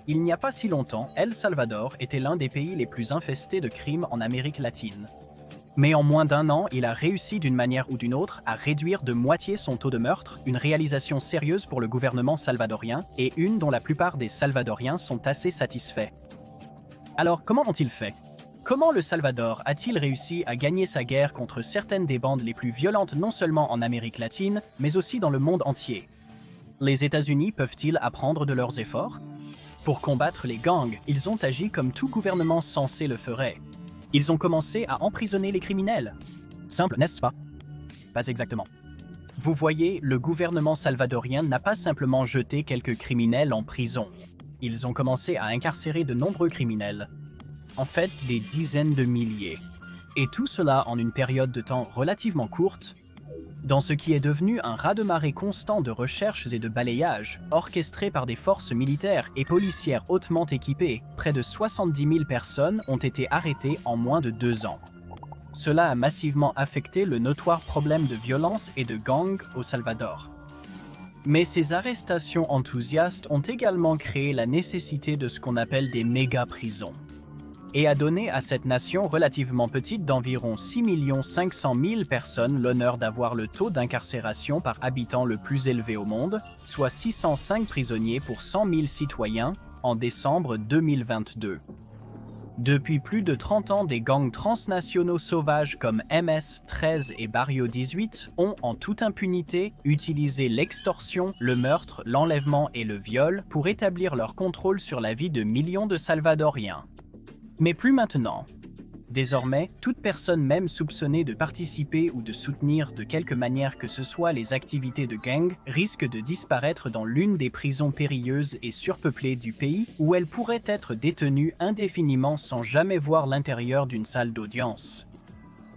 Il n'y a pas si longtemps, El Salvador était l'un des pays les plus infestés de crimes en Amérique latine. Mais en moins d'un an, il a réussi d'une manière ou d'une autre à réduire de moitié son taux de meurtre, une réalisation sérieuse pour le gouvernement salvadorien et une dont la plupart des Salvadoriens sont assez satisfaits. Alors, comment ont-ils fait? Comment le Salvador a-t-il réussi à gagner sa guerre contre certaines des bandes les plus violentes non seulement en Amérique latine, mais aussi dans le monde entier? Les États-Unis peuvent-ils apprendre de leurs efforts? Pour combattre les gangs, ils ont agi comme tout gouvernement censé le ferait. Ils ont commencé à emprisonner les criminels. Simple, n'est-ce pas? Pas exactement. Vous voyez, le gouvernement salvadorien n'a pas simplement jeté quelques criminels en prison. Ils ont commencé à incarcérer de nombreux criminels. En fait, des dizaines de milliers. Et tout cela en une période de temps relativement courte, dans ce qui est devenu un raz-de-marée constant de recherches et de balayages, orchestré par des forces militaires et policières hautement équipées. Près de 70 000 personnes ont été arrêtées en moins de 2 ans. Cela a massivement affecté le notoire problème de violence et de gangs au Salvador. Mais ces arrestations enthousiastes ont également créé la nécessité de ce qu'on appelle des méga-prisons, et a donné à cette nation relativement petite d'environ 6 500 000 personnes l'honneur d'avoir le taux d'incarcération par habitant le plus élevé au monde, soit 605 prisonniers pour 100 000 citoyens en décembre 2022. Depuis plus de 30 ans, des gangs transnationaux sauvages comme MS-13 et Barrio 18 ont, en toute impunité, utilisé l'extorsion, le meurtre, l'enlèvement et le viol pour établir leur contrôle sur la vie de millions de Salvadoriens. Mais plus maintenant. Désormais, toute personne même soupçonnée de participer ou de soutenir de quelque manière que ce soit les activités de gang risque de disparaître dans l'une des prisons périlleuses et surpeuplées du pays où elle pourrait être détenue indéfiniment sans jamais voir l'intérieur d'une salle d'audience.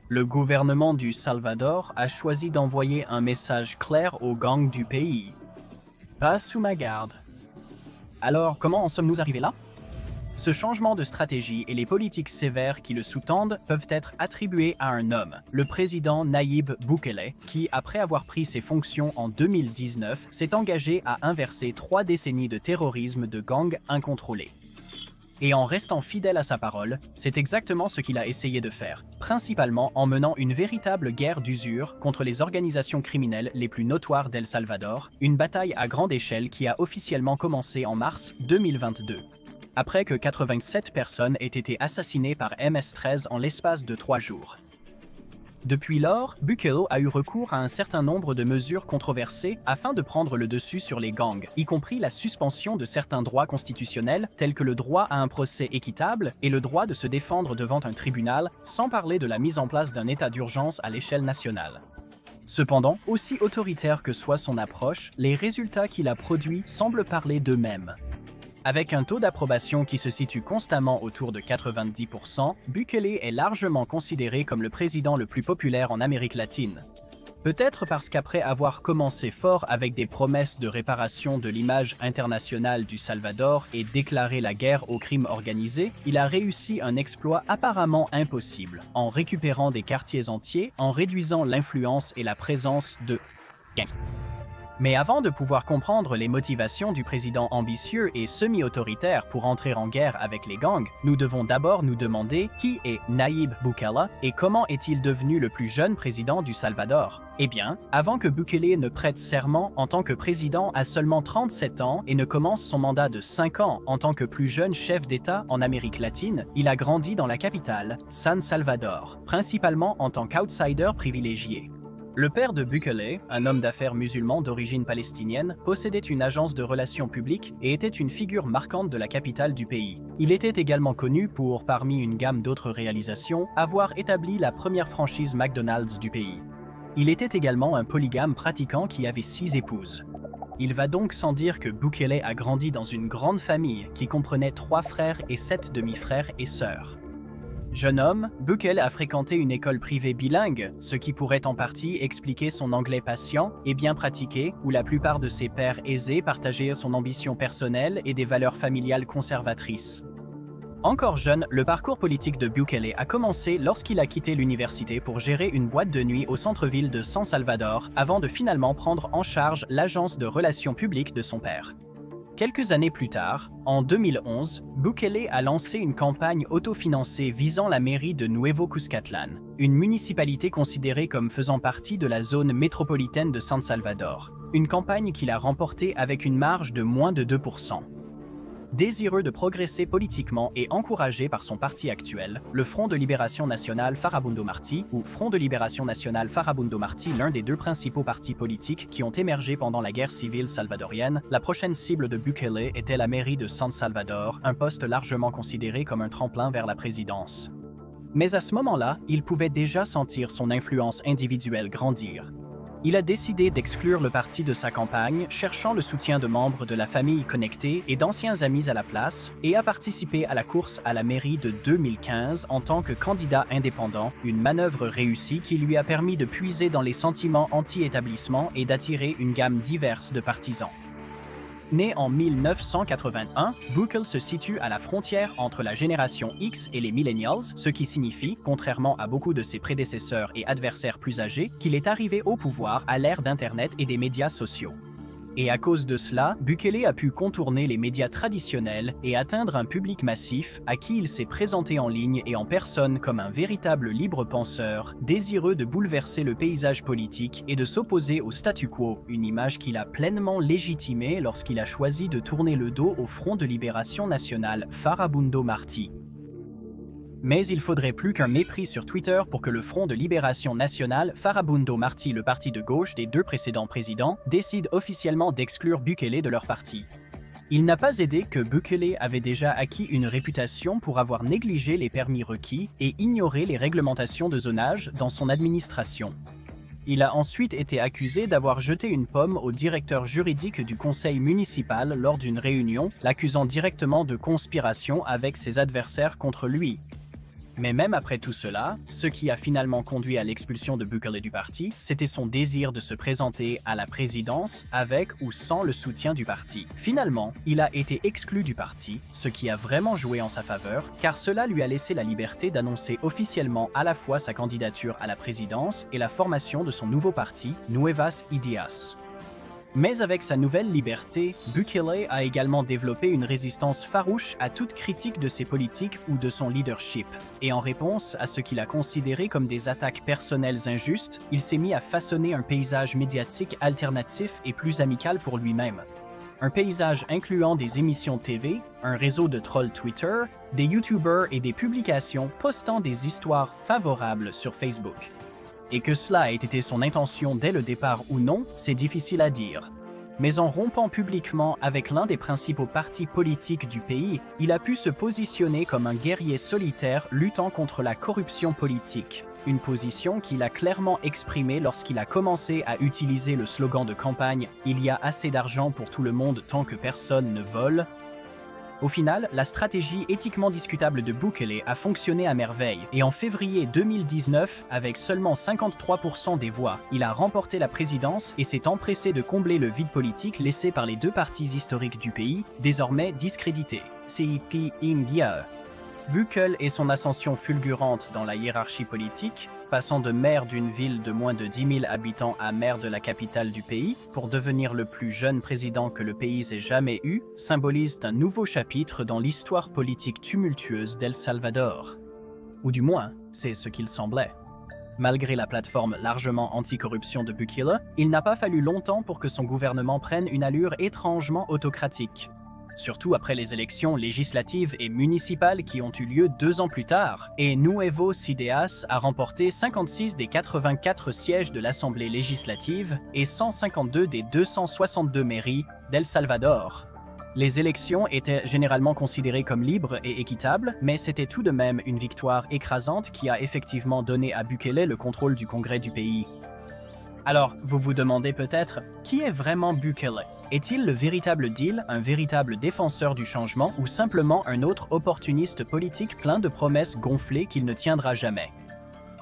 Le gouvernement du Salvador a choisi d'envoyer un message clair aux gangs du pays. Pas sous ma garde. Alors, comment en sommes-nous arrivés là? Ce changement de stratégie et les politiques sévères qui le sous-tendent peuvent être attribués à un homme, le président Nayib Bukele, qui, après avoir pris ses fonctions en 2019, s'est engagé à inverser 3 décennies de terrorisme de gangs incontrôlés. Et en restant fidèle à sa parole, c'est exactement ce qu'il a essayé de faire, principalement en menant une véritable guerre d'usure contre les organisations criminelles les plus notoires d'El Salvador, une bataille à grande échelle qui a officiellement commencé en mars 2022. Après que 87 personnes aient été assassinées par MS-13 en l'espace de 3 jours. Depuis lors, Bukele a eu recours à un certain nombre de mesures controversées afin de prendre le dessus sur les gangs, y compris la suspension de certains droits constitutionnels tels que le droit à un procès équitable et le droit de se défendre devant un tribunal, sans parler de la mise en place d'un état d'urgence à l'échelle nationale. Cependant, aussi autoritaire que soit son approche, les résultats qu'il a produits semblent parler d'eux-mêmes. Avec un taux d'approbation qui se situe constamment autour de 90%, Bukele est largement considéré comme le président le plus populaire en Amérique latine. Peut-être parce qu'après avoir commencé fort avec des promesses de réparation de l'image internationale du Salvador et déclaré la guerre au crime organisé, il a réussi un exploit apparemment impossible, en récupérant des quartiers entiers, en réduisant l'influence et la présence de gangs. Mais avant de pouvoir comprendre les motivations du président ambitieux et semi-autoritaire pour entrer en guerre avec les gangs, nous devons d'abord nous demander qui est Nayib Bukele et comment est-il devenu le plus jeune président du Salvador. Eh bien, avant que Bukele ne prête serment en tant que président à seulement 37 ans et ne commence son mandat de 5 ans en tant que plus jeune chef d'État en Amérique latine, il a grandi dans la capitale, San Salvador, principalement en tant qu'outsider privilégié. Le père de Bukele, un homme d'affaires musulman d'origine palestinienne, possédait une agence de relations publiques et était une figure marquante de la capitale du pays. Il était également connu pour, parmi une gamme d'autres réalisations, avoir établi la première franchise McDonald's du pays. Il était également un polygame pratiquant qui avait 6 épouses. Il va donc sans dire que Bukele a grandi dans une grande famille qui comprenait 3 frères et 7 demi-frères et sœurs. Jeune homme, Bukele a fréquenté une école privée bilingue, ce qui pourrait en partie expliquer son anglais patient et bien pratiqué, où la plupart de ses pairs aisés partageaient son ambition personnelle et des valeurs familiales conservatrices. Encore jeune, le parcours politique de Bukele a commencé lorsqu'il a quitté l'université pour gérer une boîte de nuit au centre-ville de San Salvador, avant de finalement prendre en charge l'agence de relations publiques de son père. Quelques années plus tard, en 2011, Bukele a lancé une campagne autofinancée visant la mairie de Nuevo Cuscatlán, une municipalité considérée comme faisant partie de la zone métropolitaine de San Salvador. Une campagne qu'il a remportée avec une marge de moins de 2%. Désireux de progresser politiquement et encouragé par son parti actuel, le Front de Libération Nationale Farabundo Martí, ou Front de Libération Nationale Farabundo Martí, l'un des deux principaux partis politiques qui ont émergé pendant la guerre civile salvadorienne, la prochaine cible de Bukele était la mairie de San Salvador, un poste largement considéré comme un tremplin vers la présidence. Mais à ce moment-là, il pouvait déjà sentir son influence individuelle grandir. Il a décidé d'exclure le parti de sa campagne, cherchant le soutien de membres de la famille connectée et d'anciens amis à la place, et a participé à la course à la mairie de 2015 en tant que candidat indépendant, une manœuvre réussie qui lui a permis de puiser dans les sentiments anti-établissement et d'attirer une gamme diverse de partisans. Né en 1981, Bukele se situe à la frontière entre la génération X et les millennials, ce qui signifie, contrairement à beaucoup de ses prédécesseurs et adversaires plus âgés, qu'il est arrivé au pouvoir à l'ère d'Internet et des médias sociaux. Et à cause de cela, Bukele a pu contourner les médias traditionnels et atteindre un public massif à qui il s'est présenté en ligne et en personne comme un véritable libre-penseur, désireux de bouleverser le paysage politique et de s'opposer au statu quo, une image qu'il a pleinement légitimée lorsqu'il a choisi de tourner le dos au Front de Libération Nationale Farabundo Martí. Mais il faudrait plus qu'un mépris sur Twitter pour que le Front de Libération Nationale Farabundo Martí, le parti de gauche des deux précédents présidents, décide officiellement d'exclure Bukele de leur parti. Il n'a pas aidé que Bukele avait déjà acquis une réputation pour avoir négligé les permis requis et ignoré les réglementations de zonage dans son administration. Il a ensuite été accusé d'avoir jeté une pomme au directeur juridique du conseil municipal lors d'une réunion, l'accusant directement de conspiration avec ses adversaires contre lui. Mais même après tout cela, ce qui a finalement conduit à l'expulsion de Bukele du parti, c'était son désir de se présenter à la présidence avec ou sans le soutien du parti. Finalement, il a été exclu du parti, ce qui a vraiment joué en sa faveur, car cela lui a laissé la liberté d'annoncer officiellement à la fois sa candidature à la présidence et la formation de son nouveau parti, Nuevas Ideas. Mais avec sa nouvelle liberté, Bukele a également développé une résistance farouche à toute critique de ses politiques ou de son leadership. Et en réponse à ce qu'il a considéré comme des attaques personnelles injustes, il s'est mis à façonner un paysage médiatique alternatif et plus amical pour lui-même. Un paysage incluant des émissions TV, un réseau de trolls Twitter, des YouTubers et des publications postant des histoires favorables sur Facebook. Et que cela ait été son intention dès le départ ou non, c'est difficile à dire. Mais en rompant publiquement avec l'un des principaux partis politiques du pays, il a pu se positionner comme un guerrier solitaire luttant contre la corruption politique. Une position qu'il a clairement exprimée lorsqu'il a commencé à utiliser le slogan de campagne « Il y a assez d'argent pour tout le monde tant que personne ne vole ». Au final, la stratégie éthiquement discutable de Bukele a fonctionné à merveille et en février 2019, avec seulement 53% des voix, il a remporté la présidence et s'est empressé de combler le vide politique laissé par les deux partis historiques du pays, désormais discrédités. CIP India. Bukele et son ascension fulgurante dans la hiérarchie politique, passant de maire d'une ville de moins de 10 000 habitants à maire de la capitale du pays, pour devenir le plus jeune président que le pays ait jamais eu, symbolise un nouveau chapitre dans l'histoire politique tumultueuse d'El Salvador. Ou du moins, c'est ce qu'il semblait. Malgré la plateforme largement anticorruption de Bukele, il n'a pas fallu longtemps pour que son gouvernement prenne une allure étrangement autocratique. Surtout après les élections législatives et municipales qui ont eu lieu 2 ans plus tard, et Nuevos Ideas a remporté 56 des 84 sièges de l'Assemblée législative et 152 des 262 mairies d'El Salvador. Les élections étaient généralement considérées comme libres et équitables, mais c'était tout de même une victoire écrasante qui a effectivement donné à Bukele le contrôle du Congrès du pays. Alors, vous vous demandez peut-être, qui est vraiment Bukele? Est-il le véritable deal, un véritable défenseur du changement ou simplement un autre opportuniste politique plein de promesses gonflées qu'il ne tiendra jamais?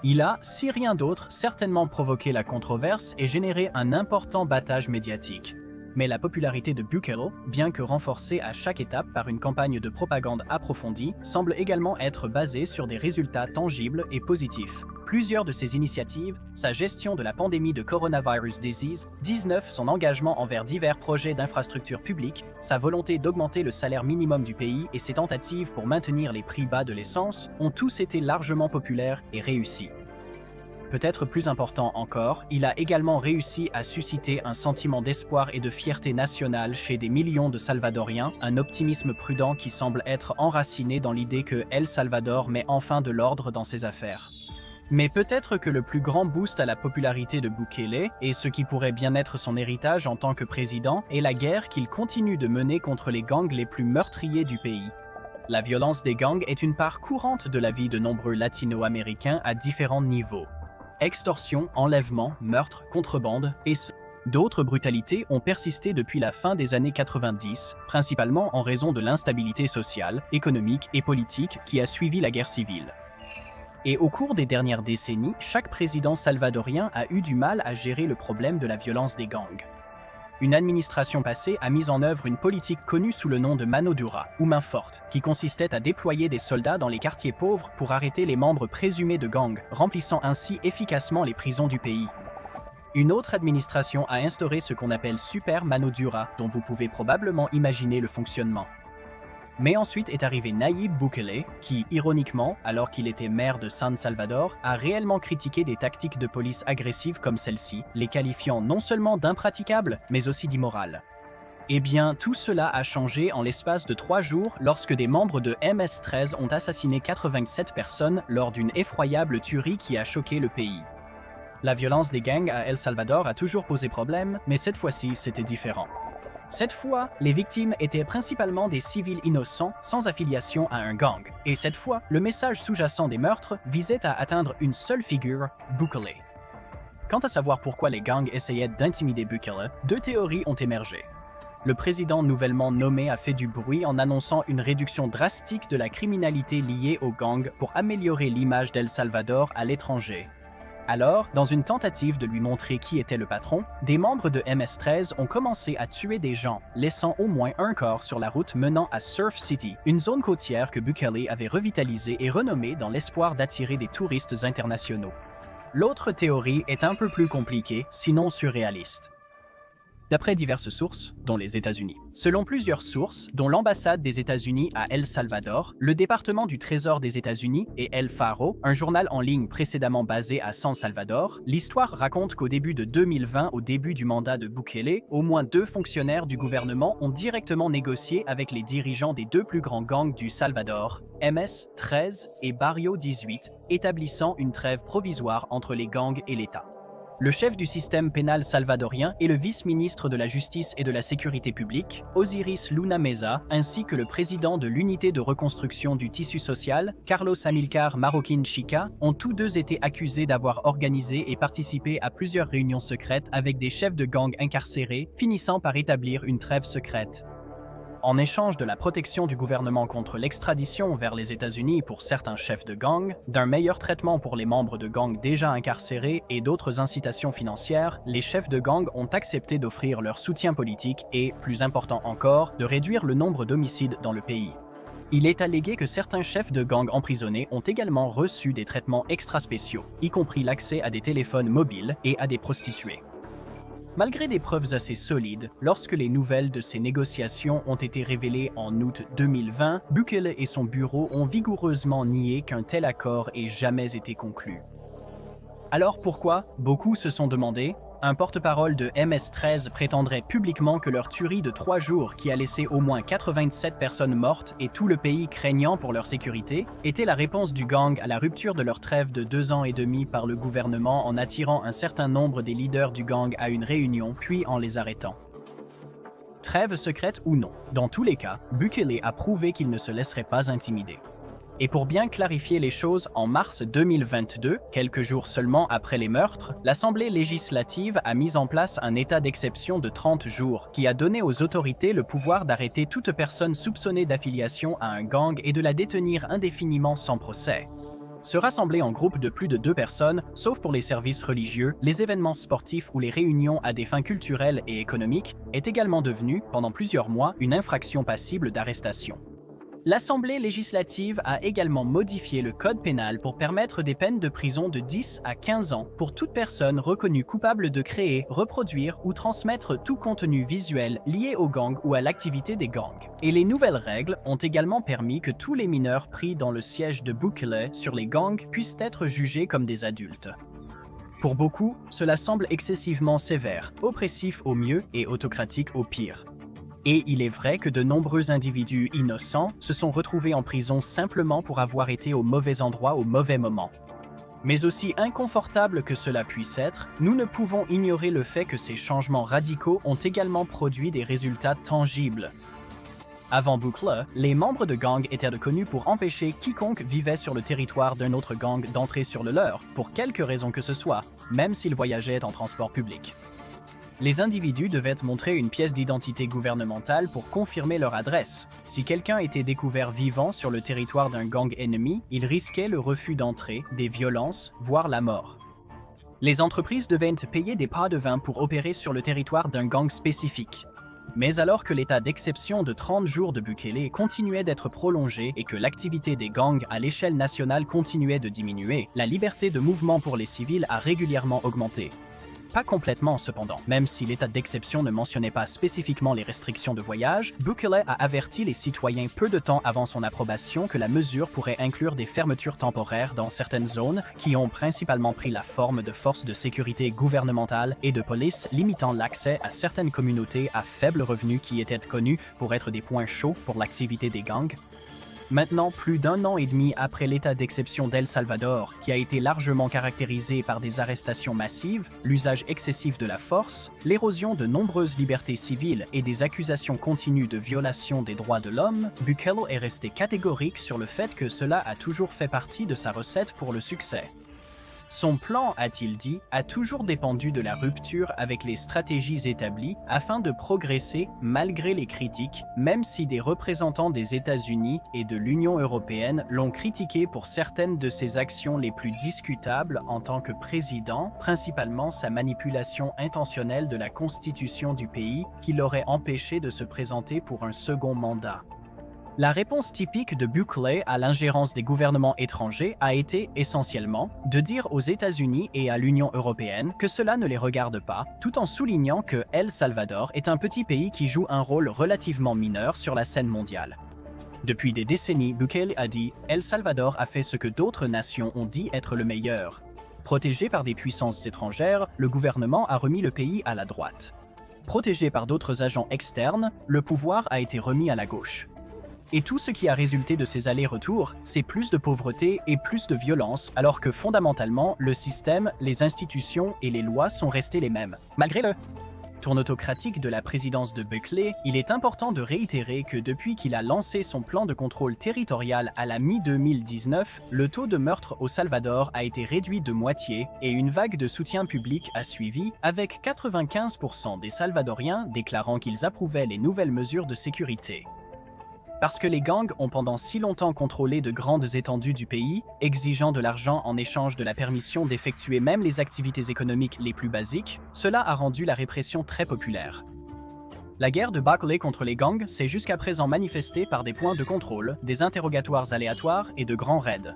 Il a, si rien d'autre, certainement provoqué la controverse et généré un important battage médiatique. Mais la popularité de Bukele, bien que renforcée à chaque étape par une campagne de propagande approfondie, semble également être basée sur des résultats tangibles et positifs. Plusieurs de ses initiatives, sa gestion de la pandémie de coronavirus disease 19, son engagement envers divers projets d'infrastructures publiques, sa volonté d'augmenter le salaire minimum du pays et ses tentatives pour maintenir les prix bas de l'essence ont tous été largement populaires et réussis. Peut-être plus important encore, il a également réussi à susciter un sentiment d'espoir et de fierté nationale chez des millions de Salvadoriens, un optimisme prudent qui semble être enraciné dans l'idée que El Salvador met enfin de l'ordre dans ses affaires. Mais peut-être que le plus grand boost à la popularité de Bukele, et ce qui pourrait bien être son héritage en tant que président, est la guerre qu'il continue de mener contre les gangs les plus meurtriers du pays. La violence des gangs est une part courante de la vie de nombreux latino-américains à différents niveaux. Extorsion, enlèvement, meurtre, contrebande et d'autres brutalités ont persisté depuis la fin des années 90, principalement en raison de l'instabilité sociale, économique et politique qui a suivi la guerre civile. Et au cours des dernières décennies, chaque président salvadorien a eu du mal à gérer le problème de la violence des gangs. Une administration passée a mis en œuvre une politique connue sous le nom de mano dura, ou main forte, qui consistait à déployer des soldats dans les quartiers pauvres pour arrêter les membres présumés de gangs, remplissant ainsi efficacement les prisons du pays. Une autre administration a instauré ce qu'on appelle super mano dura, dont vous pouvez probablement imaginer le fonctionnement. Mais ensuite est arrivé Nayib Bukele, qui, ironiquement, alors qu'il était maire de San Salvador, a réellement critiqué des tactiques de police agressives comme celle-ci, les qualifiant non seulement d'impraticables, mais aussi d'immorales. Eh bien, tout cela a changé en l'espace de 3 jours lorsque des membres de MS-13 ont assassiné 87 personnes lors d'une effroyable tuerie qui a choqué le pays. La violence des gangs à El Salvador a toujours posé problème, mais cette fois-ci, c'était différent. Cette fois, les victimes étaient principalement des civils innocents sans affiliation à un gang. Et cette fois, le message sous-jacent des meurtres visait à atteindre une seule figure, Bukele. Quant à savoir pourquoi les gangs essayaient d'intimider Bukele, 2 théories ont émergé. Le président nouvellement nommé a fait du bruit en annonçant une réduction drastique de la criminalité liée aux gangs pour améliorer l'image d'El Salvador à l'étranger. Alors, dans une tentative de lui montrer qui était le patron, des membres de MS-13 ont commencé à tuer des gens, laissant au moins un corps sur la route menant à Surf City, une zone côtière que Bukele avait revitalisée et renommée dans l'espoir d'attirer des touristes internationaux. L'autre théorie est un peu plus compliquée, sinon surréaliste. D'après diverses sources, dont les États-Unis. Selon plusieurs sources, dont l'ambassade des États-Unis à El Salvador, le département du Trésor des États-Unis et El Faro, un journal en ligne précédemment basé à San Salvador, l'histoire raconte qu'au début de 2020, au début du mandat de Bukele, au moins 2 fonctionnaires du gouvernement ont directement négocié avec les dirigeants des 2 plus grands gangs du Salvador, MS-13 et Barrio 18, établissant une trêve provisoire entre les gangs et l'État. Le chef du système pénal salvadorien est le vice-ministre de la Justice et de la Sécurité publique, Osiris Luna Meza, ainsi que le président de l'unité de reconstruction du tissu social, Carlos Amilcar Marroquín Chica, ont tous deux été accusés d'avoir organisé et participé à plusieurs réunions secrètes avec des chefs de gang incarcérés, finissant par établir une trêve secrète. En échange de la protection du gouvernement contre l'extradition vers les États-Unis pour certains chefs de gang, d'un meilleur traitement pour les membres de gangs déjà incarcérés et d'autres incitations financières, les chefs de gang ont accepté d'offrir leur soutien politique et, plus important encore, de réduire le nombre d'homicides dans le pays. Il est allégué que certains chefs de gang emprisonnés ont également reçu des traitements extra-spéciaux, y compris l'accès à des téléphones mobiles et à des prostituées. Malgré des preuves assez solides, lorsque les nouvelles de ces négociations ont été révélées en août 2020, Bukele et son bureau ont vigoureusement nié qu'un tel accord ait jamais été conclu. Alors pourquoi, beaucoup se sont demandé, un porte-parole de MS-13 prétendrait publiquement que leur tuerie de 3 jours qui a laissé au moins 87 personnes mortes et tout le pays craignant pour leur sécurité, était la réponse du gang à la rupture de leur trêve de 2 ans et demi par le gouvernement en attirant un certain nombre des leaders du gang à une réunion puis en les arrêtant. Trêve secrète ou non, dans tous les cas, Bukele a prouvé qu'il ne se laisserait pas intimider. Et pour bien clarifier les choses, en mars 2022, quelques jours seulement après les meurtres, l'Assemblée législative a mis en place un état d'exception de 30 jours qui a donné aux autorités le pouvoir d'arrêter toute personne soupçonnée d'affiliation à un gang et de la détenir indéfiniment sans procès. Se rassembler en groupe de plus de 2 personnes, sauf pour les services religieux, les événements sportifs ou les réunions à des fins culturelles et économiques, est également devenu, pendant plusieurs mois, une infraction passible d'arrestation. L'Assemblée législative a également modifié le code pénal pour permettre des peines de prison de 10 à 15 ans pour toute personne reconnue coupable de créer, reproduire ou transmettre tout contenu visuel lié aux gangs ou à l'activité des gangs. Et les nouvelles règles ont également permis que tous les mineurs pris dans le siège de Bukele sur les gangs puissent être jugés comme des adultes. Pour beaucoup, cela semble excessivement sévère, oppressif au mieux et autocratique au pire. Et il est vrai que de nombreux individus innocents se sont retrouvés en prison simplement pour avoir été au mauvais endroit au mauvais moment. Mais aussi inconfortable que cela puisse être, nous ne pouvons ignorer le fait que ces changements radicaux ont également produit des résultats tangibles. Avant Bukele, les membres de gangs étaient reconnus pour empêcher quiconque vivait sur le territoire d'un autre gang d'entrer sur le leur, pour quelque raison que ce soit, même s'ils voyageaient en transport public. Les individus devaient montrer une pièce d'identité gouvernementale pour confirmer leur adresse. Si quelqu'un était découvert vivant sur le territoire d'un gang ennemi, il risquait le refus d'entrée, des violences, voire la mort. Les entreprises devaient payer des pots de vin pour opérer sur le territoire d'un gang spécifique. Mais alors que l'état d'exception de 30 jours de Bukele continuait d'être prolongé et que l'activité des gangs à l'échelle nationale continuait de diminuer, la liberté de mouvement pour les civils a régulièrement augmenté. Pas complètement cependant. Même si l'état d'exception ne mentionnait pas spécifiquement les restrictions de voyage, Bukele a averti les citoyens peu de temps avant son approbation que la mesure pourrait inclure des fermetures temporaires dans certaines zones qui ont principalement pris la forme de forces de sécurité gouvernementales et de police limitant l'accès à certaines communautés à faible revenu qui étaient connues pour être des points chauds pour l'activité des gangs. Maintenant, plus d'1 an et demi après l'état d'exception d'El Salvador, qui a été largement caractérisé par des arrestations massives, l'usage excessif de la force, l'érosion de nombreuses libertés civiles et des accusations continues de violation des droits de l'homme, Bukele est resté catégorique sur le fait que cela a toujours fait partie de sa recette pour le succès. Son plan, a-t-il dit, a toujours dépendu de la rupture avec les stratégies établies afin de progresser malgré les critiques, même si des représentants des États-Unis et de l'Union européenne l'ont critiqué pour certaines de ses actions les plus discutables en tant que président, principalement sa manipulation intentionnelle de la constitution du pays qui l'aurait empêché de se présenter pour un second mandat. La réponse typique de Bukele à l'ingérence des gouvernements étrangers a été essentiellement de dire aux États-Unis et à l'Union européenne que cela ne les regarde pas, tout en soulignant que El Salvador est un petit pays qui joue un rôle relativement mineur sur la scène mondiale. Depuis des décennies, Bukele a dit « El Salvador a fait ce que d'autres nations ont dit être le meilleur ». Protégé par des puissances étrangères, le gouvernement a remis le pays à la droite. Protégé par d'autres agents externes, le pouvoir a été remis à la gauche. Et tout ce qui a résulté de ces allers-retours, c'est plus de pauvreté et plus de violence, alors que fondamentalement, le système, les institutions et les lois sont restés les mêmes. Malgré le tourne autocratique de la présidence de Bukele, il est important de réitérer que depuis qu'il a lancé son plan de contrôle territorial à la mi-2019, le taux de meurtre au Salvador a été réduit de moitié et une vague de soutien public a suivi, avec 95% des Salvadoriens déclarant qu'ils approuvaient les nouvelles mesures de sécurité. Parce que les gangs ont pendant si longtemps contrôlé de grandes étendues du pays, exigeant de l'argent en échange de la permission d'effectuer même les activités économiques les plus basiques, cela a rendu la répression très populaire. La guerre de Bukele contre les gangs s'est jusqu'à présent manifestée par des points de contrôle, des interrogatoires aléatoires et de grands raids.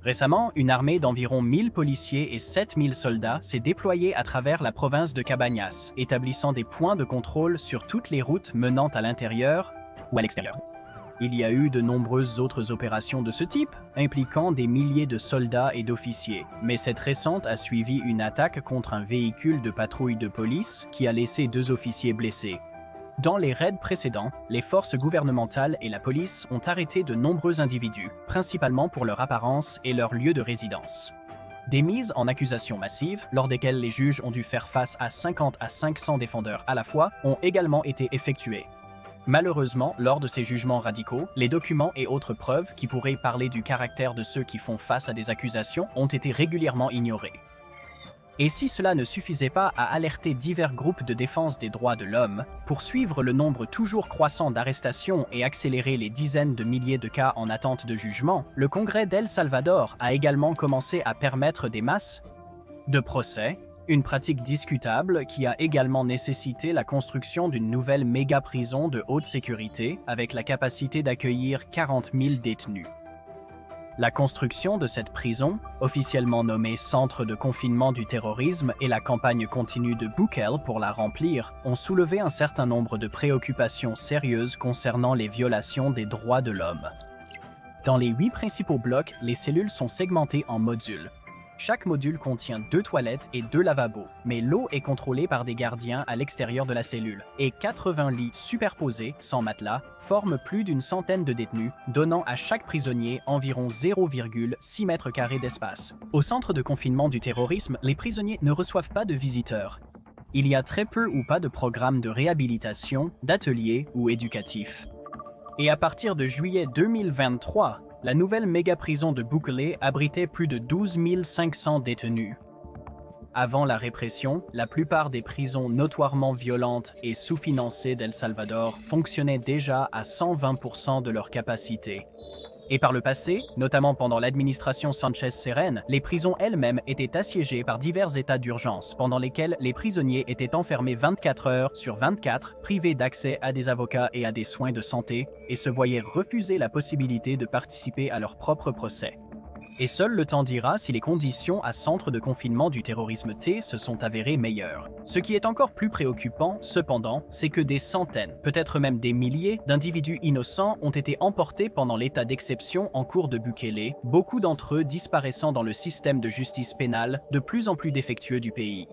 Récemment, une armée d'environ 1000 policiers et 7000 soldats s'est déployée à travers la province de Cabañas, établissant des points de contrôle sur toutes les routes menant à l'intérieur ou à l'extérieur. Il y a eu de nombreuses autres opérations de ce type, impliquant des milliers de soldats et d'officiers, mais cette récente a suivi une attaque contre un véhicule de patrouille de police qui a laissé 2 officiers blessés. Dans les raids précédents, les forces gouvernementales et la police ont arrêté de nombreux individus, principalement pour leur apparence et leur lieu de résidence. Des mises en accusation massives, lors desquelles les juges ont dû faire face à 50 à 500 défendeurs à la fois, ont également été effectuées. Malheureusement, lors de ces jugements radicaux, les documents et autres preuves qui pourraient parler du caractère de ceux qui font face à des accusations ont été régulièrement ignorés. Et si cela ne suffisait pas à alerter divers groupes de défense des droits de l'homme, pour suivre le nombre toujours croissant d'arrestations et accélérer les dizaines de milliers de cas en attente de jugement, le Congrès d'El Salvador a également commencé à permettre des masses de procès, une pratique discutable qui a également nécessité la construction d'une nouvelle méga-prison de haute sécurité avec la capacité d'accueillir 40 000 détenus. La construction de cette prison, officiellement nommée Centre de confinement du terrorisme, et la campagne continue de Bukele pour la remplir, ont soulevé un certain nombre de préoccupations sérieuses concernant les violations des droits de l'homme. Dans les 8 principaux blocs, les cellules sont segmentées en modules. Chaque module contient 2 toilettes et 2 lavabos, mais l'eau est contrôlée par des gardiens à l'extérieur de la cellule, et 80 lits superposés, sans matelas, forment plus d'une centaine de détenus, donnant à chaque prisonnier environ 0,6 mètres carrés d'espace. Au centre de confinement du terrorisme, les prisonniers ne reçoivent pas de visiteurs. Il y a très peu ou pas de programmes de réhabilitation, d'ateliers ou éducatifs. Et à partir de juillet 2023, la nouvelle méga-prison de Bukele abritait plus de 12 500 détenus. Avant la répression, la plupart des prisons notoirement violentes et sous-financées d'El Salvador fonctionnaient déjà à 120% de leur capacité. Et par le passé, notamment pendant l'administration Sanchez-Serén, les prisons elles-mêmes étaient assiégées par divers états d'urgence, pendant lesquels les prisonniers étaient enfermés 24 heures sur 24, privés d'accès à des avocats et à des soins de santé, et se voyaient refuser la possibilité de participer à leur propre procès. Et seul le temps dira si les conditions à centre de confinement du terrorisme T se sont avérées meilleures. Ce qui est encore plus préoccupant, cependant, c'est que des centaines, peut-être même des milliers, d'individus innocents ont été emportés pendant l'état d'exception en cours de Bukele, beaucoup d'entre eux disparaissant dans le système de justice pénale de plus en plus défectueux du pays.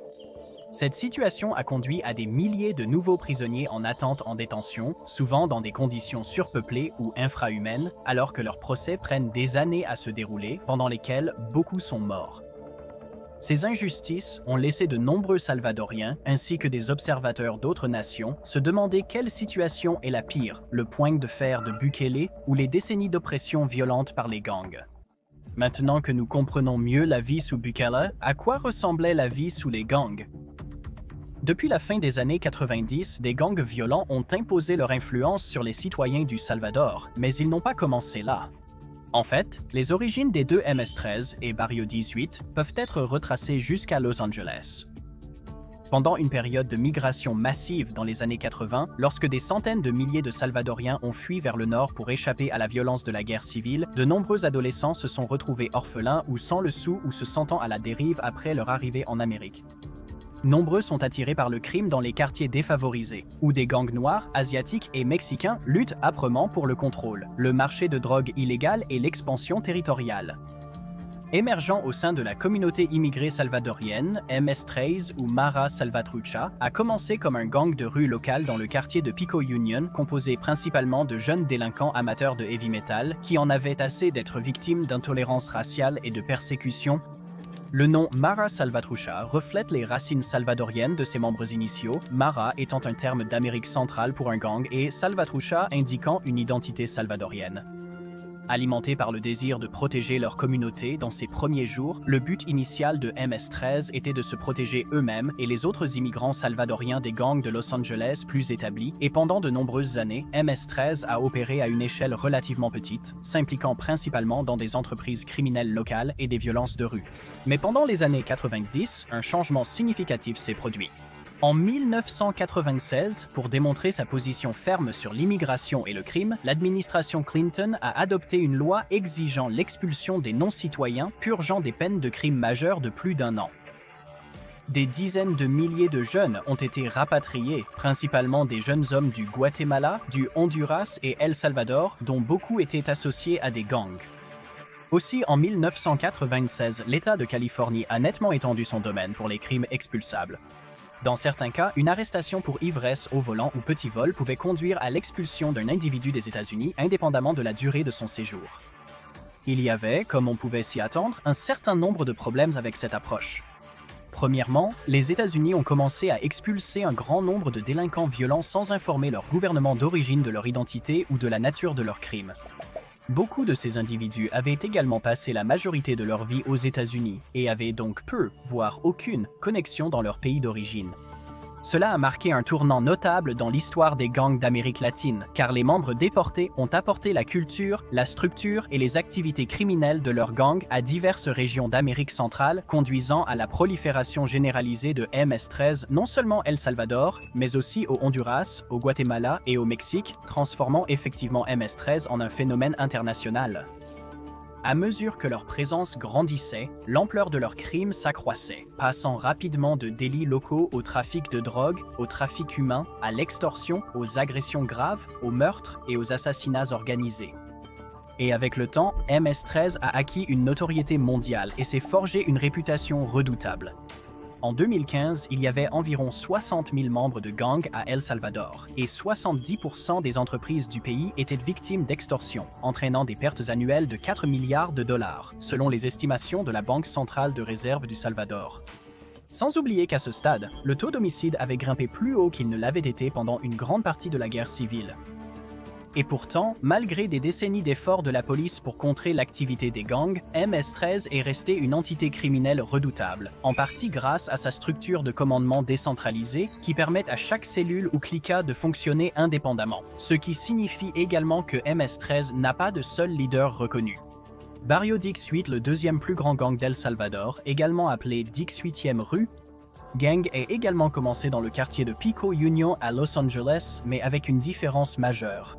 Cette situation a conduit à des milliers de nouveaux prisonniers en attente en détention, souvent dans des conditions surpeuplées ou infrahumaines, alors que leurs procès prennent des années à se dérouler, pendant lesquelles beaucoup sont morts. Ces injustices ont laissé de nombreux Salvadoriens, ainsi que des observateurs d'autres nations, se demander quelle situation est la pire, le poing de fer de Bukele ou les décennies d'oppression violente par les gangs. Maintenant que nous comprenons mieux la vie sous Bukele, à quoi ressemblait la vie sous les gangs? Depuis la fin des années 90, des gangs violents ont imposé leur influence sur les citoyens du Salvador, mais ils n'ont pas commencé là. En fait, les origines des deux MS-13 et Barrio 18 peuvent être retracées jusqu'à Los Angeles. Pendant une période de migration massive dans les années 80, lorsque des centaines de milliers de Salvadoriens ont fui vers le nord pour échapper à la violence de la guerre civile, de nombreux adolescents se sont retrouvés orphelins ou sans le sou ou se sentant à la dérive après leur arrivée en Amérique. Nombreux sont attirés par le crime dans les quartiers défavorisés, où des gangs noirs, asiatiques et mexicains luttent âprement pour le contrôle, le marché de drogue illégale et l'expansion territoriale. Émergeant au sein de la communauté immigrée salvadorienne, MS-13 ou Mara Salvatrucha a commencé comme un gang de rue local dans le quartier de Pico Union, composé principalement de jeunes délinquants amateurs de heavy metal qui en avaient assez d'être victimes d'intolérance raciale et de persécution. Le nom Mara Salvatrucha reflète les racines salvadoriennes de ses membres initiaux, Mara étant un terme d'Amérique centrale pour un gang et Salvatrucha indiquant une identité salvadorienne. Alimentés par le désir de protéger leur communauté dans ses premiers jours, le but initial de MS-13 était de se protéger eux-mêmes et les autres immigrants salvadoriens des gangs de Los Angeles plus établis, et pendant de nombreuses années, MS-13 a opéré à une échelle relativement petite, s'impliquant principalement dans des entreprises criminelles locales et des violences de rue. Mais pendant les années 90, un changement significatif s'est produit. En 1996, pour démontrer sa position ferme sur l'immigration et le crime, l'administration Clinton a adopté une loi exigeant l'expulsion des non-citoyens purgeant des peines de crimes majeurs de plus d'1 an. Des dizaines de milliers de jeunes ont été rapatriés, principalement des jeunes hommes du Guatemala, du Honduras et El Salvador, dont beaucoup étaient associés à des gangs. Aussi, en 1996, l'État de Californie a nettement étendu son domaine pour les crimes expulsables. Dans certains cas, une arrestation pour ivresse au volant ou petit vol pouvait conduire à l'expulsion d'un individu des États-Unis indépendamment de la durée de son séjour. Il y avait, comme on pouvait s'y attendre, un certain nombre de problèmes avec cette approche. Premièrement, les États-Unis ont commencé à expulser un grand nombre de délinquants violents sans informer leur gouvernement d'origine de leur identité ou de la nature de leurs crimes. Beaucoup de ces individus avaient également passé la majorité de leur vie aux États-Unis et avaient donc peu, voire aucune, connexion dans leur pays d'origine. Cela a marqué un tournant notable dans l'histoire des gangs d'Amérique latine, car les membres déportés ont apporté la culture, la structure et les activités criminelles de leurs gangs à diverses régions d'Amérique centrale, conduisant à la prolifération généralisée de MS-13 non seulement El Salvador, mais aussi au Honduras, au Guatemala et au Mexique, transformant effectivement MS-13 en un phénomène international. À mesure que leur présence grandissait, l'ampleur de leurs crimes s'accroissait, passant rapidement de délits locaux au trafic de drogue, au trafic humain, à l'extorsion, aux agressions graves, aux meurtres et aux assassinats organisés. Et avec le temps, MS-13 a acquis une notoriété mondiale et s'est forgé une réputation redoutable. En 2015, il y avait environ 60 000 membres de gangs à El Salvador et 70% des entreprises du pays étaient victimes d'extorsion, entraînant des pertes annuelles de 4 milliards de dollars, selon les estimations de la Banque centrale de réserve du Salvador. Sans oublier qu'à ce stade, le taux d'homicide avait grimpé plus haut qu'il ne l'avait été pendant une grande partie de la guerre civile. Et pourtant, malgré des décennies d'efforts de la police pour contrer l'activité des gangs, MS-13 est resté une entité criminelle redoutable, en partie grâce à sa structure de commandement décentralisée qui permet à chaque cellule ou cliquat de fonctionner indépendamment, ce qui signifie également que MS-13 n'a pas de seul leader reconnu. Barrio Dix-Huit, le deuxième plus grand gang d'El Salvador, également appelé Dix-Huitième rue, gang est également commencé dans le quartier de Pico Union à Los Angeles, mais avec une différence majeure.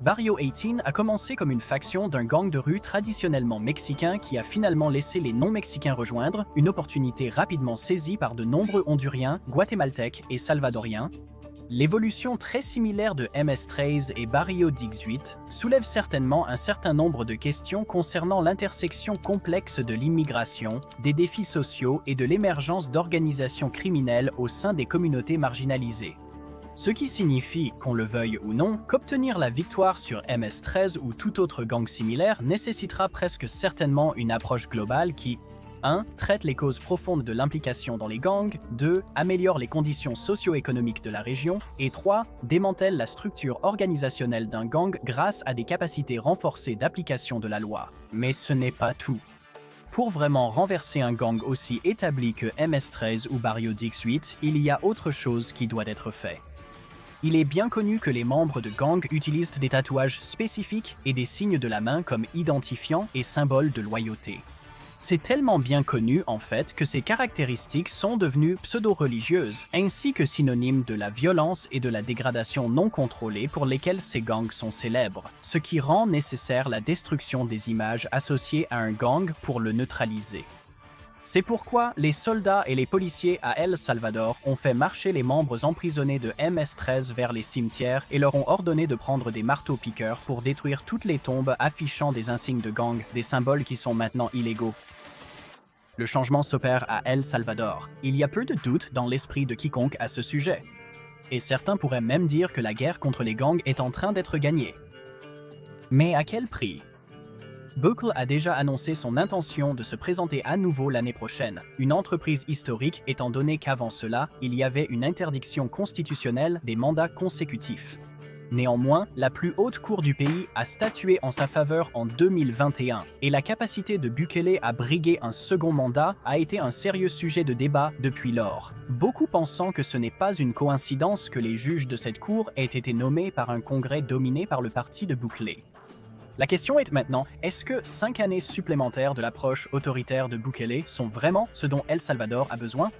Barrio 18 a commencé comme une faction d'un gang de rue traditionnellement mexicain qui a finalement laissé les non-mexicains rejoindre, une opportunité rapidement saisie par de nombreux Honduriens, Guatémaltèques et Salvadoriens. L'évolution très similaire de MS-13 et Barrio 18 soulève certainement un certain nombre de questions concernant l'intersection complexe de l'immigration, des défis sociaux et de l'émergence d'organisations criminelles au sein des communautés marginalisées. Ce qui signifie, qu'on le veuille ou non, qu'obtenir la victoire sur MS-13 ou tout autre gang similaire nécessitera presque certainement une approche globale qui 1. Traite les causes profondes de l'implication dans les gangs, 2. Améliore les conditions socio-économiques de la région, et 3. Démantèle la structure organisationnelle d'un gang grâce à des capacités renforcées d'application de la loi. Mais ce n'est pas tout. Pour vraiment renverser un gang aussi établi que MS-13 ou Barrio Dix-Huit, il y a autre chose qui doit être fait. Il est bien connu que les membres de gangs utilisent des tatouages spécifiques et des signes de la main comme identifiants et symboles de loyauté. C'est tellement bien connu en fait que ces caractéristiques sont devenues pseudo-religieuses, ainsi que synonymes de la violence et de la dégradation non contrôlée pour lesquelles ces gangs sont célèbres, ce qui rend nécessaire la destruction des images associées à un gang pour le neutraliser. C'est pourquoi les soldats et les policiers à El Salvador ont fait marcher les membres emprisonnés de MS-13 vers les cimetières et leur ont ordonné de prendre des marteaux-piqueurs pour détruire toutes les tombes affichant des insignes de gang, des symboles qui sont maintenant illégaux. Le changement s'opère à El Salvador. Il y a peu de doute dans l'esprit de quiconque à ce sujet. Et certains pourraient même dire que la guerre contre les gangs est en train d'être gagnée. Mais à quel prix ? Buckle a déjà annoncé son intention de se présenter à nouveau l'année prochaine, une entreprise historique étant donné qu'avant cela, il y avait une interdiction constitutionnelle des mandats consécutifs. Néanmoins, la plus haute cour du pays a statué en sa faveur en 2021, et la capacité de Bukele à briguer un second mandat a été un sérieux sujet de débat depuis lors, beaucoup pensant que ce n'est pas une coïncidence que les juges de cette cour aient été nommés par un congrès dominé par le parti de Bukele. La question est maintenant, est-ce que 5 années supplémentaires de l'approche autoritaire de Bukele sont vraiment ce dont El Salvador a besoin ?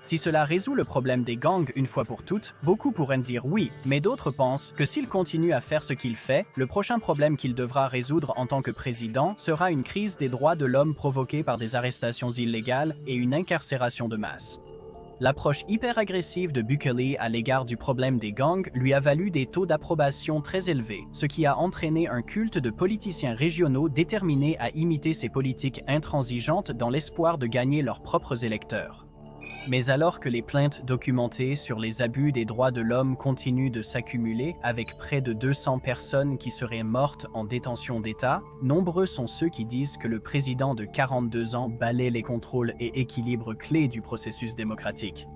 Si cela résout le problème des gangs une fois pour toutes, beaucoup pourraient dire oui, mais d'autres pensent que s'il continue à faire ce qu'il fait, le prochain problème qu'il devra résoudre en tant que président sera une crise des droits de l'homme provoquée par des arrestations illégales et une incarcération de masse. L'approche hyper agressive de Bukele à l'égard du problème des gangs lui a valu des taux d'approbation très élevés, ce qui a entraîné un culte de politiciens régionaux déterminés à imiter ces politiques intransigeantes dans l'espoir de gagner leurs propres électeurs. Mais alors que les plaintes documentées sur les abus des droits de l'homme continuent de s'accumuler, avec près de 200 personnes qui seraient mortes en détention d'État, nombreux sont ceux qui disent que le président de 42 ans balaie les contrôles et équilibres clés du processus démocratique.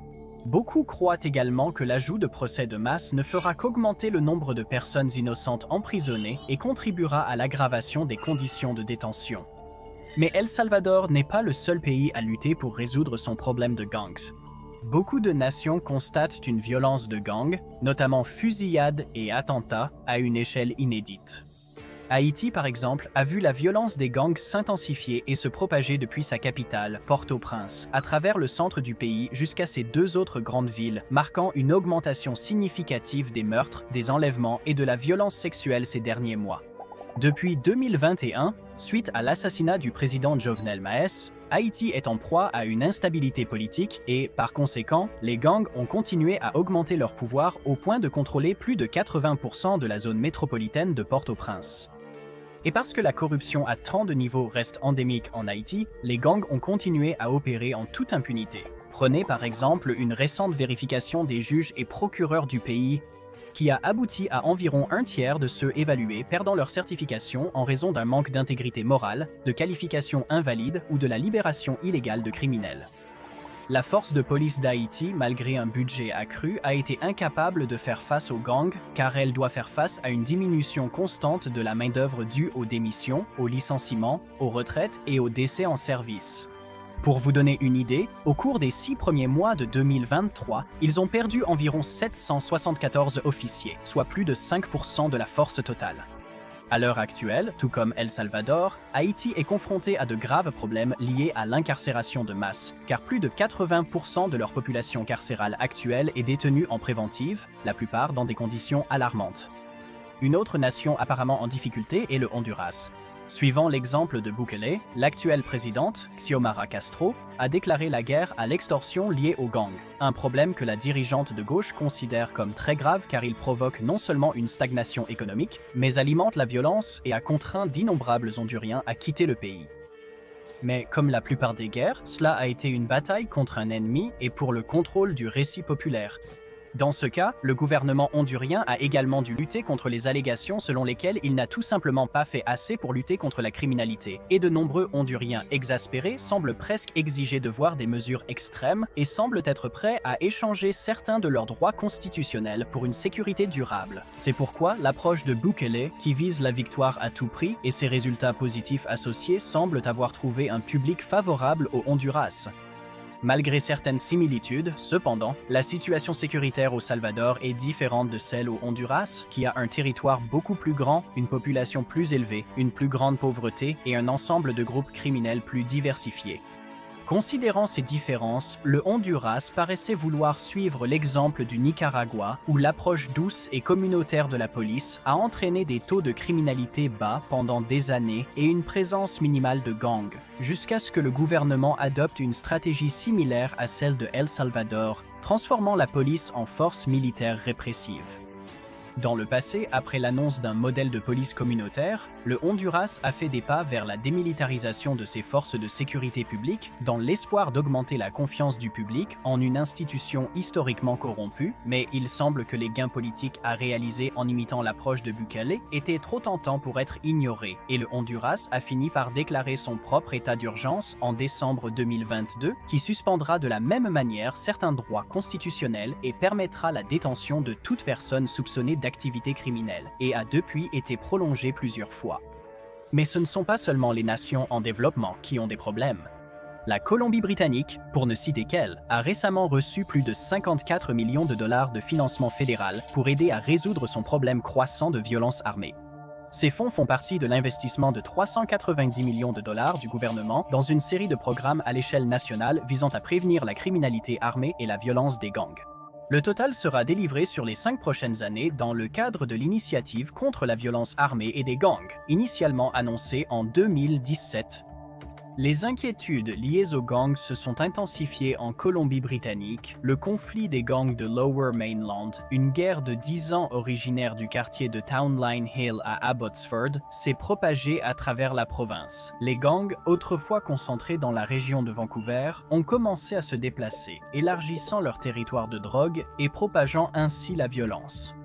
Beaucoup croient également que l'ajout de procès de masse ne fera qu'augmenter le nombre de personnes innocentes emprisonnées et contribuera à l'aggravation des conditions de détention. Mais El Salvador n'est pas le seul pays à lutter pour résoudre son problème de gangs. Beaucoup de nations constatent une violence de gangs, notamment fusillades et attentats, à une échelle inédite. Haïti, par exemple, a vu la violence des gangs s'intensifier et se propager depuis sa capitale, Port-au-Prince, à travers le centre du pays jusqu'à ses deux autres grandes villes, marquant une augmentation significative des meurtres, des enlèvements et de la violence sexuelle ces derniers mois. Depuis 2021, suite à l'assassinat du président Jovenel Moïse, Haïti est en proie à une instabilité politique et, par conséquent, les gangs ont continué à augmenter leur pouvoir au point de contrôler plus de 80% de la zone métropolitaine de Port-au-Prince. Et parce que la corruption à tant de niveaux reste endémique en Haïti, les gangs ont continué à opérer en toute impunité. Prenez par exemple une récente vérification des juges et procureurs du pays qui a abouti à environ un tiers de ceux évalués perdant leur certification en raison d'un manque d'intégrité morale, de qualification invalide ou de la libération illégale de criminels. La force de police d'Haïti, malgré un budget accru, a été incapable de faire face aux gangs car elle doit faire face à une diminution constante de la main-d'œuvre due aux démissions, aux licenciements, aux retraites et aux décès en service. Pour vous donner une idée, au cours des 6 premiers mois de 2023, ils ont perdu environ 774 officiers, soit plus de 5% de la force totale. À l'heure actuelle, tout comme El Salvador, Haïti est confronté à de graves problèmes liés à l'incarcération de masse, car plus de 80% de leur population carcérale actuelle est détenue en préventive, la plupart dans des conditions alarmantes. Une autre nation apparemment en difficulté est le Honduras. Suivant l'exemple de Bukele, l'actuelle présidente, Xiomara Castro, a déclaré la guerre à l'extorsion liée aux gangs, un problème que la dirigeante de gauche considère comme très grave car il provoque non seulement une stagnation économique, mais alimente la violence et a contraint d'innombrables Honduriens à quitter le pays. Mais comme la plupart des guerres, cela a été une bataille contre un ennemi et pour le contrôle du récit populaire. Dans ce cas, le gouvernement hondurien a également dû lutter contre les allégations selon lesquelles il n'a tout simplement pas fait assez pour lutter contre la criminalité, et de nombreux Honduriens exaspérés semblent presque exiger de voir des mesures extrêmes et semblent être prêts à échanger certains de leurs droits constitutionnels pour une sécurité durable. C'est pourquoi l'approche de Bukele, qui vise la victoire à tout prix, et ses résultats positifs associés semblent avoir trouvé un public favorable au Honduras. Malgré certaines similitudes, cependant, la situation sécuritaire au Salvador est différente de celle au Honduras, qui a un territoire beaucoup plus grand, une population plus élevée, une plus grande pauvreté et un ensemble de groupes criminels plus diversifiés. Considérant ces différences, le Honduras paraissait vouloir suivre l'exemple du Nicaragua, où l'approche douce et communautaire de la police a entraîné des taux de criminalité bas pendant des années et une présence minimale de gangs, jusqu'à ce que le gouvernement adopte une stratégie similaire à celle de El Salvador, transformant la police en force militaire répressive. Dans le passé, après l'annonce d'un modèle de police communautaire, le Honduras a fait des pas vers la démilitarisation de ses forces de sécurité publique dans l'espoir d'augmenter la confiance du public en une institution historiquement corrompue, mais il semble que les gains politiques à réaliser en imitant l'approche de Bukele étaient trop tentants pour être ignorés, et le Honduras a fini par déclarer son propre état d'urgence en décembre 2022, qui suspendra de la même manière certains droits constitutionnels et permettra la détention de toute personne soupçonnée d'activité criminelle, et a depuis été prolongé plusieurs fois. Mais ce ne sont pas seulement les nations en développement qui ont des problèmes. La Colombie-Britannique, pour ne citer qu'elle, a récemment reçu plus de 54 millions de dollars de financement fédéral pour aider à résoudre son problème croissant de violence armée. Ces fonds font partie de l'investissement de 390 millions de dollars du gouvernement dans une série de programmes à l'échelle nationale visant à prévenir la criminalité armée et la violence des gangs. Le total sera délivré sur les 5 prochaines années dans le cadre de l'initiative contre la violence armée et des gangs, initialement annoncée en 2017. Les inquiétudes liées aux gangs se sont intensifiées en Colombie-Britannique. Le conflit des gangs de Lower Mainland, une guerre de 10 ans originaire du quartier de Townline Hill à Abbotsford, s'est propagé à travers la province. Les gangs, autrefois concentrés dans la région de Vancouver, ont commencé à se déplacer, élargissant leur territoire de drogue et propageant ainsi la violence.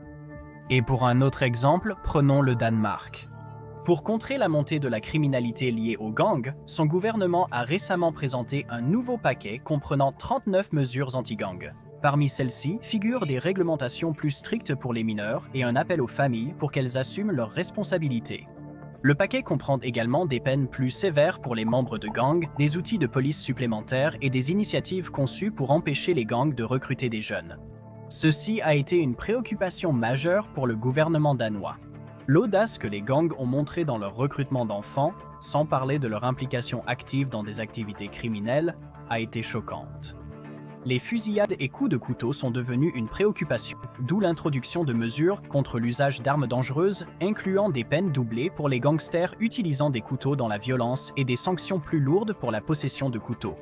Et pour un autre exemple, prenons le Danemark. Pour contrer la montée de la criminalité liée aux gangs, son gouvernement a récemment présenté un nouveau paquet comprenant 39 mesures anti-gangs. Parmi celles-ci figurent des réglementations plus strictes pour les mineurs et un appel aux familles pour qu'elles assument leurs responsabilités. Le paquet comprend également des peines plus sévères pour les membres de gangs, des outils de police supplémentaires et des initiatives conçues pour empêcher les gangs de recruter des jeunes. Ceci a été une préoccupation majeure pour le gouvernement danois. L'audace que les gangs ont montrée dans leur recrutement d'enfants, sans parler de leur implication active dans des activités criminelles, a été choquante. Les fusillades et coups de couteau sont devenus une préoccupation, d'où l'introduction de mesures contre l'usage d'armes dangereuses, incluant des peines doublées pour les gangsters utilisant des couteaux dans la violence et des sanctions plus lourdes pour la possession de couteaux.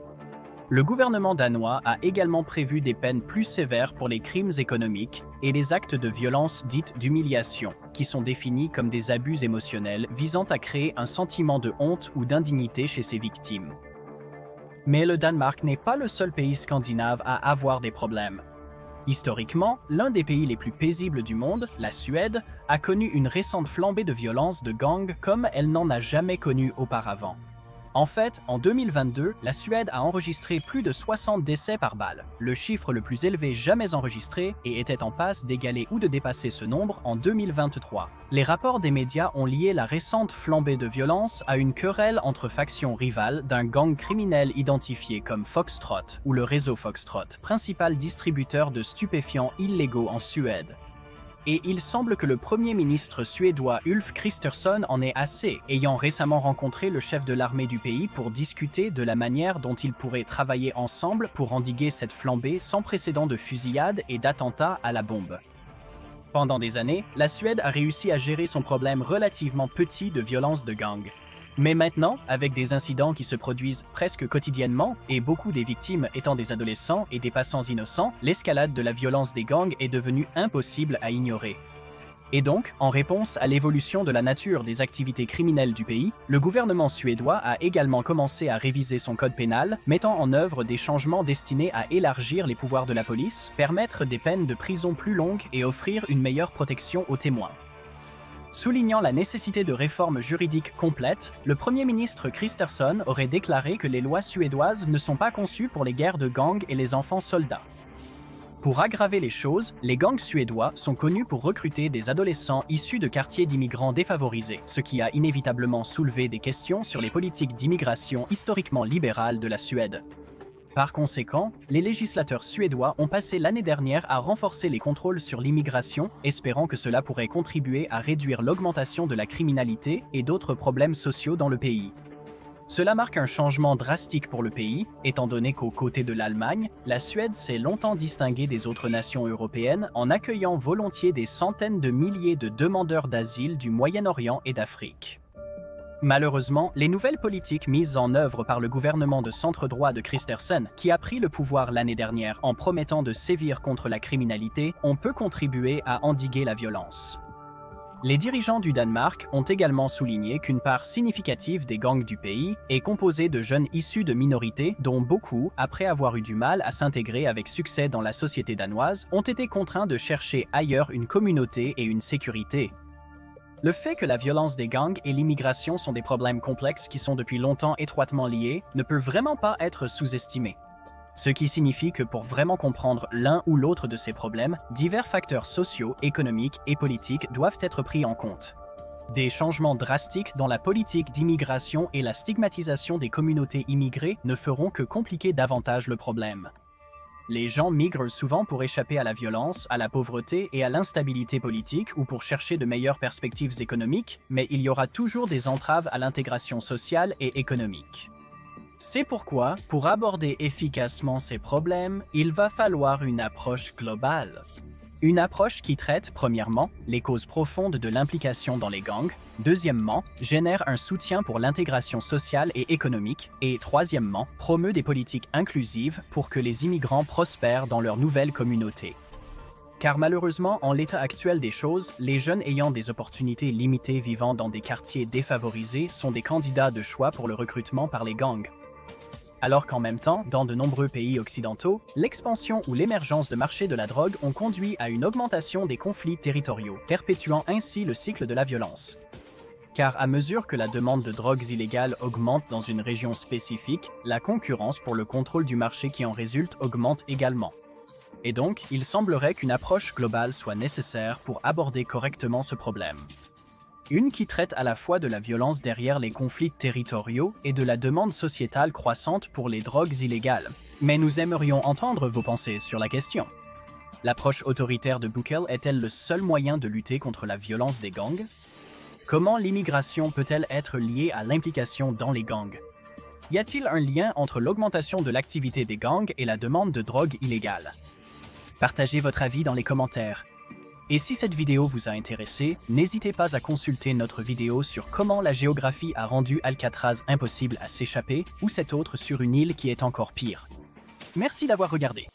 Le gouvernement danois a également prévu des peines plus sévères pour les crimes économiques et les actes de violence dites d'humiliation, qui sont définis comme des abus émotionnels visant à créer un sentiment de honte ou d'indignité chez ses victimes. Mais le Danemark n'est pas le seul pays scandinave à avoir des problèmes. Historiquement, l'un des pays les plus paisibles du monde, la Suède, a connu une récente flambée de violence de gangs comme elle n'en a jamais connu auparavant. En fait, en 2022, la Suède a enregistré plus de 60 décès par balle, le chiffre le plus élevé jamais enregistré, et était en passe d'égaler ou de dépasser ce nombre en 2023. Les rapports des médias ont lié la récente flambée de violence à une querelle entre factions rivales d'un gang criminel identifié comme Foxtrot ou le réseau Foxtrot, principal distributeur de stupéfiants illégaux en Suède. Et il semble que le Premier ministre suédois Ulf Kristersson en ait assez, ayant récemment rencontré le chef de l'armée du pays pour discuter de la manière dont ils pourraient travailler ensemble pour endiguer cette flambée sans précédent de fusillades et d'attentats à la bombe. Pendant des années, la Suède a réussi à gérer son problème relativement petit de violence de gang. Mais maintenant, avec des incidents qui se produisent presque quotidiennement et beaucoup des victimes étant des adolescents et des passants innocents, l'escalade de la violence des gangs est devenue impossible à ignorer. Et donc, en réponse à l'évolution de la nature des activités criminelles du pays, le gouvernement suédois a également commencé à réviser son code pénal, mettant en œuvre des changements destinés à élargir les pouvoirs de la police, permettre des peines de prison plus longues et offrir une meilleure protection aux témoins. Soulignant la nécessité de réformes juridiques complètes, le Premier ministre Kristersson aurait déclaré que les lois suédoises ne sont pas conçues pour les guerres de gangs et les enfants soldats. Pour aggraver les choses, les gangs suédois sont connus pour recruter des adolescents issus de quartiers d'immigrants défavorisés, ce qui a inévitablement soulevé des questions sur les politiques d'immigration historiquement libérales de la Suède. Par conséquent, les législateurs suédois ont passé l'année dernière à renforcer les contrôles sur l'immigration, espérant que cela pourrait contribuer à réduire l'augmentation de la criminalité et d'autres problèmes sociaux dans le pays. Cela marque un changement drastique pour le pays, étant donné qu'aux côtés de l'Allemagne, la Suède s'est longtemps distinguée des autres nations européennes en accueillant volontiers des centaines de milliers de demandeurs d'asile du Moyen-Orient et d'Afrique. Malheureusement, les nouvelles politiques mises en œuvre par le gouvernement de centre-droit de Kristersson, qui a pris le pouvoir l'année dernière en promettant de sévir contre la criminalité, ont peu contribué à endiguer la violence. Les dirigeants du Danemark ont également souligné qu'une part significative des gangs du pays est composée de jeunes issus de minorités dont beaucoup, après avoir eu du mal à s'intégrer avec succès dans la société danoise, ont été contraints de chercher ailleurs une communauté et une sécurité. Le fait que la violence des gangs et l'immigration sont des problèmes complexes qui sont depuis longtemps étroitement liés ne peut vraiment pas être sous-estimé. Ce qui signifie que pour vraiment comprendre l'un ou l'autre de ces problèmes, divers facteurs sociaux, économiques et politiques doivent être pris en compte. Des changements drastiques dans la politique d'immigration et la stigmatisation des communautés immigrées ne feront que compliquer davantage le problème. Les gens migrent souvent pour échapper à la violence, à la pauvreté et à l'instabilité politique ou pour chercher de meilleures perspectives économiques, mais il y aura toujours des entraves à l'intégration sociale et économique. C'est pourquoi, pour aborder efficacement ces problèmes, il va falloir une approche globale. Une approche qui traite, premièrement, les causes profondes de l'implication dans les gangs, deuxièmement, génère un soutien pour l'intégration sociale et économique, et troisièmement, promeut des politiques inclusives pour que les immigrants prospèrent dans leur nouvelle communauté. Car malheureusement, en l'état actuel des choses, les jeunes ayant des opportunités limitées vivant dans des quartiers défavorisés sont des candidats de choix pour le recrutement par les gangs. Alors qu'en même temps, dans de nombreux pays occidentaux, l'expansion ou l'émergence de marchés de la drogue ont conduit à une augmentation des conflits territoriaux, perpétuant ainsi le cycle de la violence. Car à mesure que la demande de drogues illégales augmente dans une région spécifique, la concurrence pour le contrôle du marché qui en résulte augmente également. Et donc, il semblerait qu'une approche globale soit nécessaire pour aborder correctement ce problème. Une qui traite à la fois de la violence derrière les conflits territoriaux et de la demande sociétale croissante pour les drogues illégales. Mais nous aimerions entendre vos pensées sur la question. L'approche autoritaire de Bukele est-elle le seul moyen de lutter contre la violence des gangs? Comment l'immigration peut-elle être liée à l'implication dans les gangs? Y a-t-il un lien entre l'augmentation de l'activité des gangs et la demande de drogue illégale? Partagez votre avis dans les commentaires. Et si cette vidéo vous a intéressé, n'hésitez pas à consulter notre vidéo sur comment la géographie a rendu Alcatraz impossible à s'échapper ou cette autre sur une île qui est encore pire. Merci d'avoir regardé.